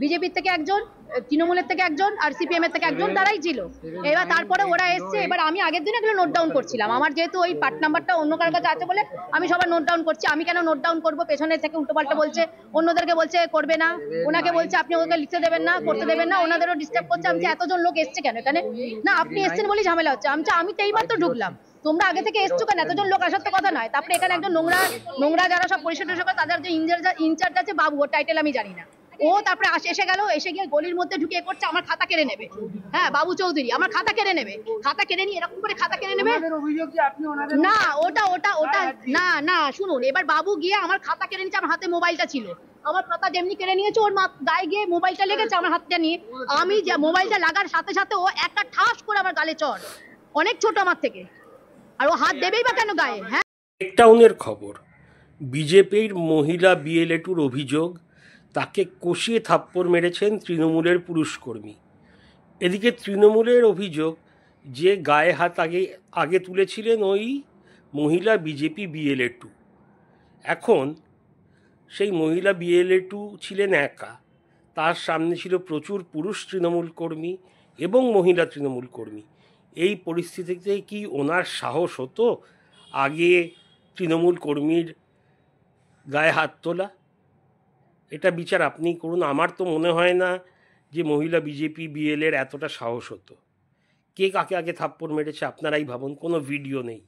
বিজেপির থেকে একজন, তৃণমূলের থেকে একজন, আর সিপিএম এর থেকে একজন, তারাই ছিল। এবার তারপরে ওরা এসছে। এবার আমি আগের দিন এগুলো নোট ডাউন করছিলাম। আমার যেহেতু ওই পার্ট নাম্বারটা অন্য কারোর কাছে আছে বলে আমি সবার নোট ডাউন করছি। আমি কেন নোট ডাউন করবো? পেছনে থেকে উল্টোপাল্টা বলছে, অন্যদেরকে বলছে করবে না, ওনাকে বলছে আপনি ওকে লিখতে দেবেন না, করতে দেবেন না, ওনাদেরও ডিস্টার্ব করছে। আমি এতজন লোক এসছে কেন এখানে? না আপনি এসছেন বলেই ঝামেলা হচ্ছে। আমি তো এইমাত্র ঢুকলাম, তোমরা আগে থেকে এসছো কেন? এতজন লোক আসার তো কথা নয়। তারপরে এখানে একজন নোংরা যারা সব পরিষ্কার টরিষ্কার তাদের যে ইনচার্জ আছে বাবু, ওর টাইটেল আমি জানি না, ও তারপরে এসে গিয়ে গলির মধ্যে ঢুকে করছে, আমার খাতা কেড়ে নেবে। হ্যাঁ, বাবু চৌধুরী আমার খাতা কেড়ে নেবে, খাতা কেড়ে নিয়ে এরকম করে খাতা কেড়ে নেবে। না ওটা ওটা ওটা না না, শুনুন, এবার বাবু গিয়ে আমার খাতা কেড়ে নিচ্ছে। আমার হাতে মোবাইলটা ছিল, আমার খাতা যেমনি কেড়ে নিয়েছে, ওর গায়ে গিয়ে মোবাইলটা লেগেছে আমার হাতটা নিয়ে। আমি যে মোবাইলটা লাগার সাথে সাথে ও একটা ঠাস করে আমার গালে চড়, অনেক ছোট আমার থেকে, আর ও হাত দেবেই বা কেন গায়ে? হ্যাঁ, টেকটাউনের খবর, বিজেপির মহিলা বিএলএটুর অভিযোগ তাকে কষিয়ে থাপ্পড় মেরেছেন তৃণমূলের পুরুষকর্মী। এদিকে তৃণমূলের অভিযোগ যে গায়ে হাত আগে তুলেছিলেন ওই মহিলা বিজেপি বিএলএটু। এখন সেই মহিলা বিএলএটু ছিলেন একা, তার সামনে ছিল প্রচুর পুরুষ তৃণমূল কর্মী এবং মহিলা তৃণমূল কর্মী। এই পরিস্থিতিতে কি ওনার সাহস হতো আগে তৃণমূল কর্মীর গায়ে হাত তোলা? এটা বিচার আপনিই করুন। আমার তো মনে হয় না যে মহিলা বিজেপি বিএলের এতটা সাহস হতো। কে কাকে আগে থাপ্পড় মেরেছে আপনারাই ভাবুন, কোনো ভিডিও নেই।